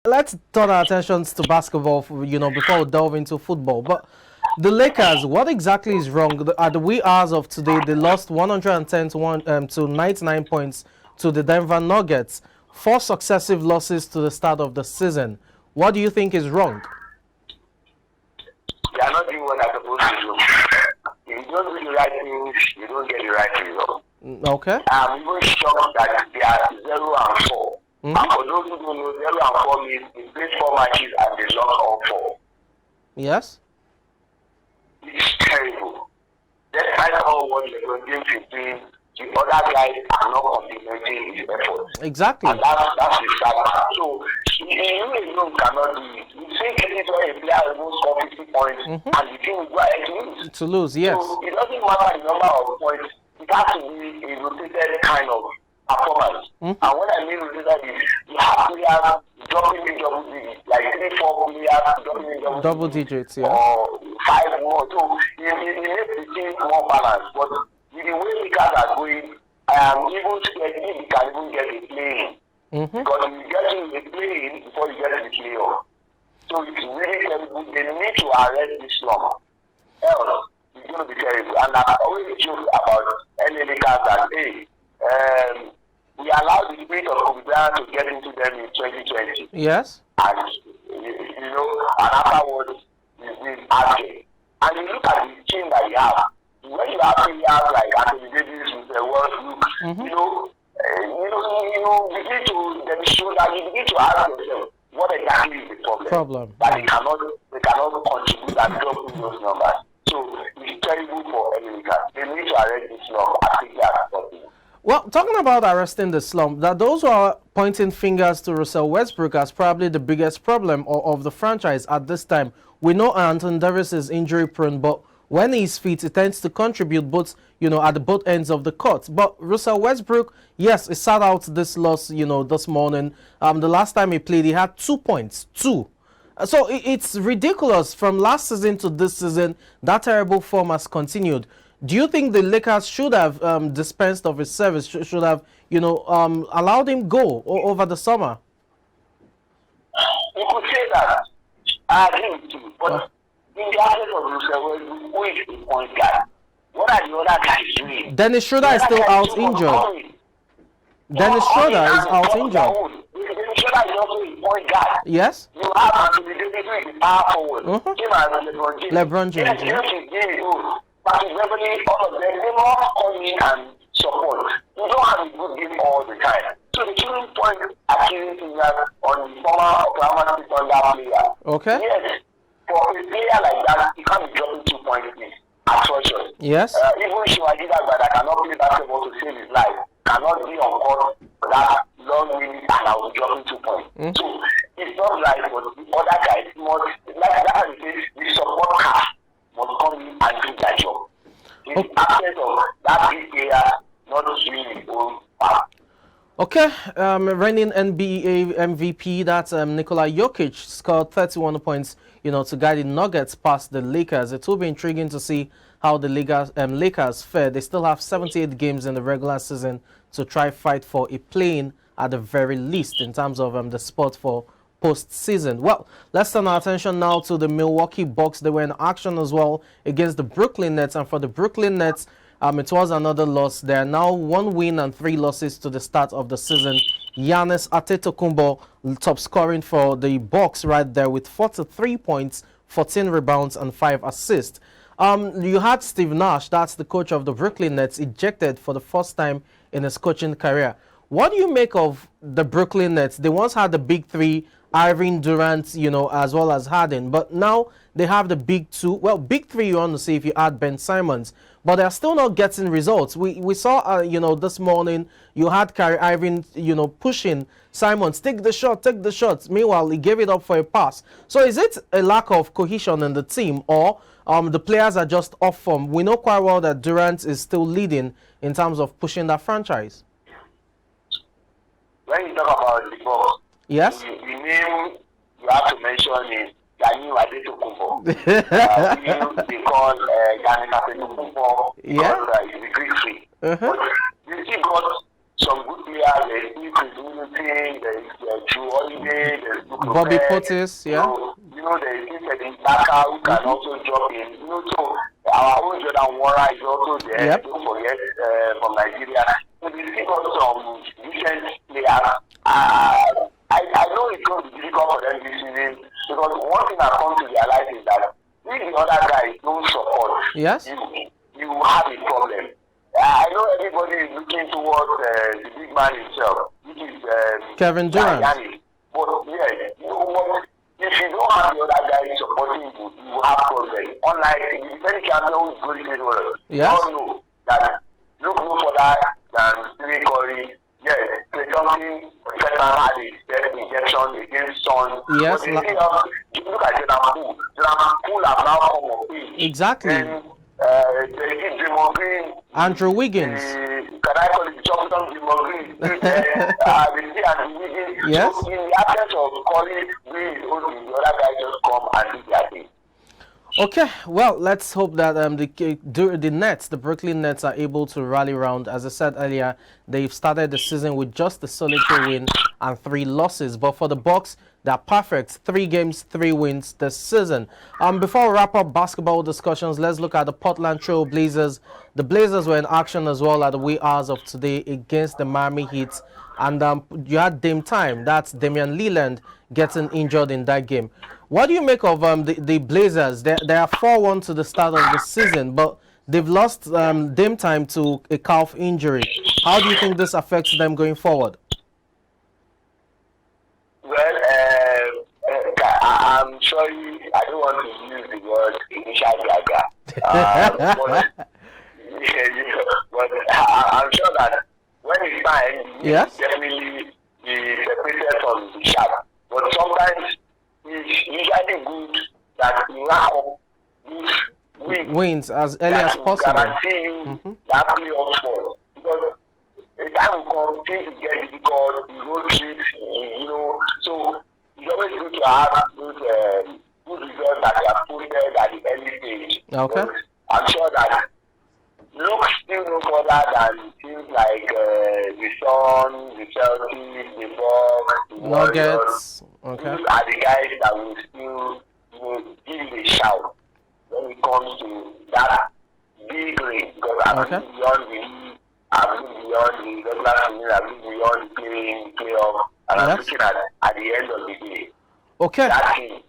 let's turn our attentions to basketball, before we delve into football. But the Lakers, what exactly is wrong? At the wee hours of today, they lost 110 to 99 points to the Denver Nuggets. 4 successive losses to the start of the season. What do you think is wrong? They are not doing what they're supposed to do. If you don't do the right things, you don't get the right result. Okay. I'm even shocked that they are 0-4. And for those who don't know, 0-4 means they played 4 matches and they lost all 4. Yes. It's terrible. Despite all what LeBron James is doing, the other guys are not complimenting his efforts. Exactly. And that's the sad part. So, you alone cannot do it. You think it where a player will score 50 points and the team will go ahead to lose. To lose, yes. So, it doesn't matter the number of points. It has to be a rotated kind of performance. And when I mean rotated, you have players dropping in double digits, like 3-4 players dropping in double digits, yeah. Or 5 more. So, it makes the team more balanced. But with the way the guys are going, I am even scared if you can even get a play-in. Because you get to the play-in before you get to the playoff. So it's really terrible. They need to arrest this slump. Else, it's going to be terrible. And I always joke about LA Lakers that, hey, we allowed the spirit of Kobe Bryant to get into them in 2020. Yes. And, and afterwards, it's acting. And you look at the team that you have. When you have players like Anthony Davis with the world look, you begin to demonstrate that you begin to ask yourself, what exactly is the problem? That they cannot contribute and drop in those numbers. So it's terrible for America. They need to arrest this slump as quickly as possible. Well, talking about arresting the slump, that those who are pointing fingers to Russell Westbrook as probably the biggest problem of the franchise at this time. We know Anthony Davis is injury prone, but when he's fit, he tends to contribute both, at the both ends of the court. But Russell Westbrook, yes, he sat out this loss, this morning. The last time he played, he had 2 points. 2. So it's ridiculous. From last season to this season, that terrible form has continued. Do you think the Lakers should have dispensed of his service, should have, allowed him go over the summer? You could say that. I agree with you. But in the absence of Russell, who is the point guard? What are the other guys doing? Dennis Schroeder is still out injured. Dennis Schroeder is out injured. Dennis Schroeder is also a point guard. Yes. You have Anthony Davis who is a power forward. Him and LeBron James. Yes, Patrick Beverly, all of them, they all come in and support. You don't have a good game all the time. So the killing point accusing fingers on the former Oklahoma City Thunder player. Okay. Yes. For a player like that, you can't be dropping 2 points at first. Yes. Even Shivaji that cannot play basketball to save his life cannot be on court for that long minute and I was dropping 2 points. So it's not right, but the other guys must, like that, the support cast must come in and do their job. In the absence of that big player not doing his own part. Okay, reigning NBA MVP, that's Nikola Jokic, scored 31 points, to guide the Nuggets past the Lakers. It will be intriguing to see how the Lakers fare. They still have 78 games in the regular season to try fight for a play-in at the very least in terms of the spot for postseason. Well, let's turn our attention now to the Milwaukee Bucks. They were in action as well against the Brooklyn Nets, and for the Brooklyn Nets, it was another loss. They are now 1 win and 3 losses to the start of the season. Giannis Antetokounmpo top scoring for the Bucks right there with 43 points, 14 rebounds and 5 assists. You had Steve Nash, that's the coach of the Brooklyn Nets, ejected for the first time in his coaching career. What do you make of the Brooklyn Nets? They once had the big three, Irving, Durant, as well as Harden, but now they have the big two. Well, big three you want to see if you add Ben Simmons, but they're still not getting results. We saw, this morning you had Kyrie Irving, pushing Simmons, take the shot. Meanwhile, he gave it up for a pass. So is it a lack of cohesion in the team, or the players are just off form? We know quite well that Durant is still leading in terms of pushing that franchise. When you talk about the Bucks, yes, the name you have to mention is Giannis Antetokounmpo. They call Giannis Antetokounmpo because he's a Greek free. But you still got some good players, Chris Newton, there's Drew Holiday, there's Bobby Portis, yeah. There's this Baka who can also drop in. So our own Jordan Wara is also there. Yep. Don't forget from Nigeria. So we still got some recent players. I know it's going to be difficult for them this season because one thing I come to realize is that if the other guys don't support, yes, you have a problem. I know everybody is looking towards the big man himself, which is Kevin Durant. But yeah, if you don't have the other guys supporting you, you have problems. Unlike the defending champion who is going to well, you all know that look no further than Stephen Curry. Yes, Clay Thompson, had a injection against Son. Yes. But you look at Jordan Poole. Jordan Poole have now come of age. Exactly. And, Green, Andrew Wiggins. Can I call it Jonathan Green? Yes. So in the absence of calling Green, the other guys just come and do their thing. Okay, well, let's hope that the Nets, the Brooklyn Nets, are able to rally around. As I said earlier, they've started the season with just a solitary win and 3 losses. But for the Bucks, they're perfect. 3 games, 3 wins this season. Before we wrap up basketball discussions, let's look at the Portland Trail Blazers. The Blazers were in action as well at the wee hours of today against the Miami Heat. And you had Dame Time, that's Damian Lillard, getting injured in that game. What do you make of the Blazers? They are 4-1 to the start of the season, but they've lost Dame Time to a calf injury. How do you think this affects them going forward? Well, I'm sorry, I don't want to use the word initial gaga. But I'm sure that when it's time, yes, definitely be separated from the shadow. But sometimes it's usually good that you have wins as early as possible. Guarantee you that playoff spot. Because the time will come, things will get difficult, you road trips, so it's always good to have good results that you have posted at the early stage. Okay. But I'm sure that look still no further than teams like the Sun, the Chelsea, the Bucks, the Nuggets. Okay. These are the guys that will still give it a shout when it comes to that big race. Because I've been beyond the league, I've been beyond the regular season, I've been beyond the playoff, and I'm looking at the end of the day. Okay. That team.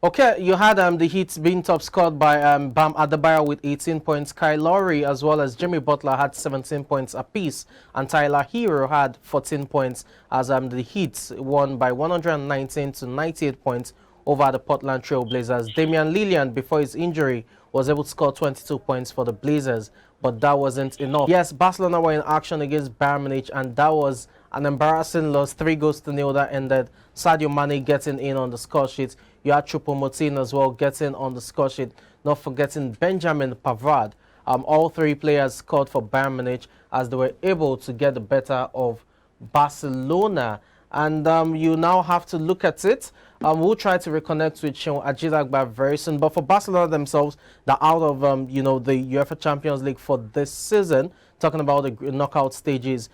Okay, you had the Heat being top scored by Bam Adebayo with 18 points. Kyle Lowry as well as Jimmy Butler had 17 points apiece. And Tyler Hero had 14 points as the Heat won by 119 to 98 points over the Portland Trail Blazers. Damian Lillard, before his injury, was able to score 22 points for the Blazers, but that wasn't enough. Yes, Barcelona were in action against Bayern Munich, and that was an embarrassing loss, 3-0 that ended. Sadio Mane getting in on the score sheet. You had Choupo-Moting as well getting on the score sheet. Not forgetting Benjamin Pavard. All 3 players scored for Bayern Munich as they were able to get the better of Barcelona. And you now have to look at it. We'll try to reconnect with Seun Ajidagba very soon. But for Barcelona themselves, they're out of the UEFA Champions League for this season. Talking about the knockout stages,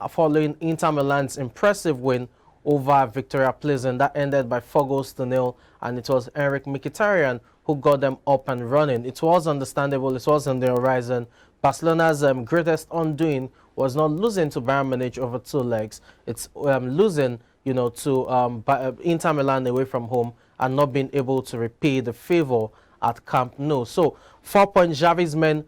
following Inter Milan's impressive win over Victoria Pleasant. That ended by 4-0, and it was Henrik Mkhitaryan who got them up and running. It was understandable. It was on the horizon. Barcelona's greatest undoing was not losing to Bayern Munich over 2 legs. It's losing, to Inter Milan away from home and not being able to repay the favor at Camp Nou. So 4-point Xavi's men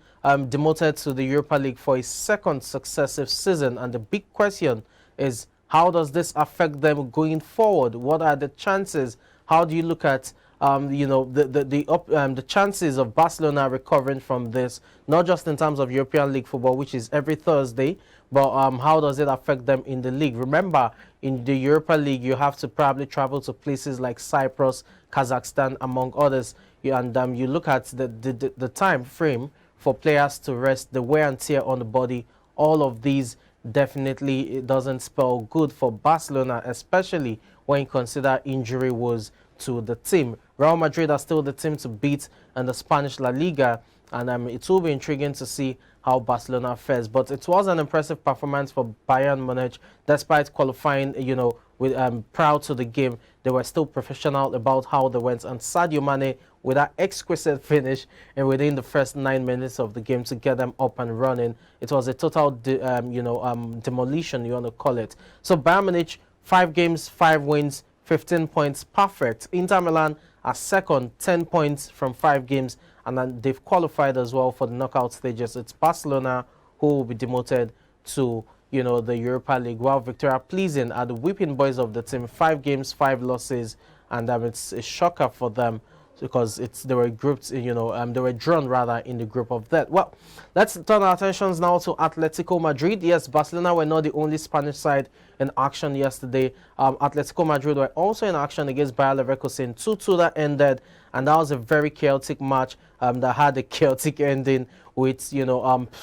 demoted to the Europa League for a 2nd successive season, and the big question is, how does this affect them going forward? What are the chances? How do you look at the chances of Barcelona recovering from this, not just in terms of European League football, which is every Thursday, but how does it affect them in the league? Remember, in the Europa League, you have to probably travel to places like Cyprus, Kazakhstan, among others. And you look at the time frame for players to rest, the wear and tear on the body, all of these definitely it doesn't spell good for Barcelona, especially when you consider injury woes to the team. Real Madrid are still the team to beat in the Spanish La Liga, and it will be intriguing to see how Barcelona fares. But it was an impressive performance for Bayern Munich, despite qualifying, with prior to the game. They were still professional about how they went, and Sadio Mane with that exquisite finish and within the first 9 minutes of the game to get them up and running. It was a total, demolition, you want to call it. So Bayern Munich, 5 games, 5 wins, 15 points, perfect. Inter Milan are second, 10 points from 5 games, and then they've qualified as well for the knockout stages. It's Barcelona who will be demoted to, the Europa League, while Victoria Pleasing are the whipping boys of the team. 5 games, 5 losses, and it's a shocker for them because they were grouped, they were drawn rather in the group of that. Well, let's turn our attentions now to Atletico Madrid. Yes, Barcelona were not the only Spanish side in action yesterday. Atletico Madrid were also in action against Bayer Leverkusen. 2-2 that ended, and that was a very chaotic match that had a chaotic ending with,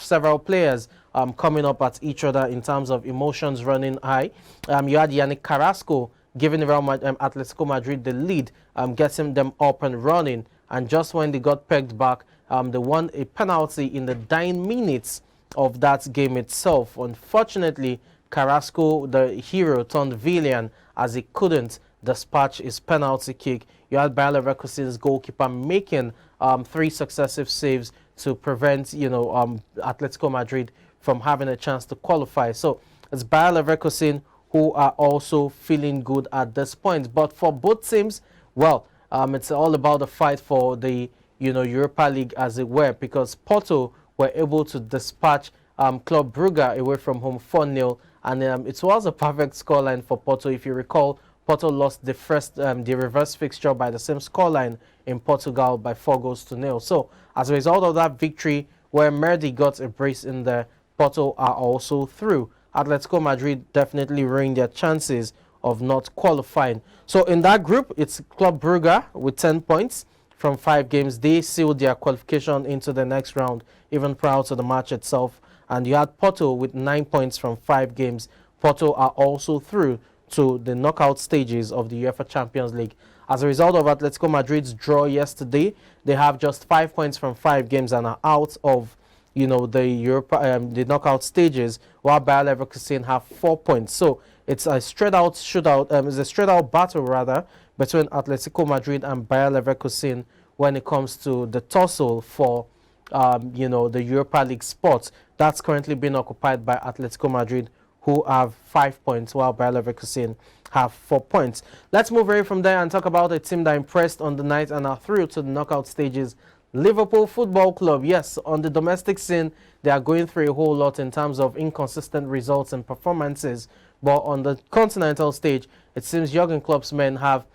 several players coming up at each other in terms of emotions running high. You had Yannick Carrasco giving Atletico Madrid the lead, getting them up and running. And just when they got pegged back, they won a penalty in the dying minutes of that game itself. Unfortunately, Carrasco, the hero, turned villain as he couldn't dispatch his penalty kick. You had Bayer Leverkusen's goalkeeper making 3 successive saves to prevent, Atletico Madrid from having a chance to qualify. So it's Bayer Leverkusen who are also feeling good at this point. But for both teams, well, it's all about the fight for the Europa League, as it were, because Porto were able to dispatch Club Brugge away from home 4-0, and it was a perfect scoreline for Porto. If you recall, Porto lost the reverse fixture by the same scoreline in Portugal by 4-0. So as a result of that victory, where Merdi got a brace in there, Porto are also through. Atletico Madrid definitely ruined their chances of not qualifying. So in that group, it's Club Brugge with 10 points from 5 games. They sealed their qualification into the next round, even prior to the match itself. And you had Porto with 9 points from 5 games. Porto are also through to the knockout stages of the UEFA Champions League. As a result of Atletico Madrid's draw yesterday, they have just 5 points from 5 games and are out of the knockout stages, while Bayer Leverkusen have 4 points. So it's a straight out battle rather between Atletico Madrid and Bayer Leverkusen when it comes to the tussle for the Europa League spot. That's currently being occupied by Atletico Madrid, who have 5 points, while Bayer Leverkusen have 4 points. Let's move away from there and talk about a team that impressed on the night and are through to the knockout stages. Liverpool Football Club. Yes, on the domestic scene, they are going through a whole lot in terms of inconsistent results and performances. But on the continental stage, it seems Jurgen Klopp's men have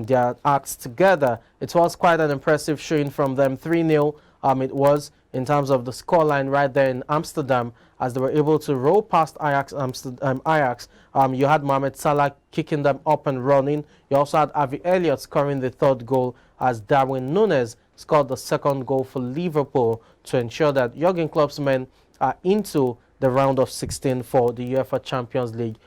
their acts together. It was quite an impressive showing from them. 3-0 it was in terms of the scoreline right there in Amsterdam, as they were able to roll past Ajax. You had Mohamed Salah kicking them up and running. You also had Avi Elliott scoring the 3rd goal, as Darwin Núñez scored the 2nd goal for Liverpool to ensure that Jurgen Klopp's men are into the round of 16 for the UEFA Champions League.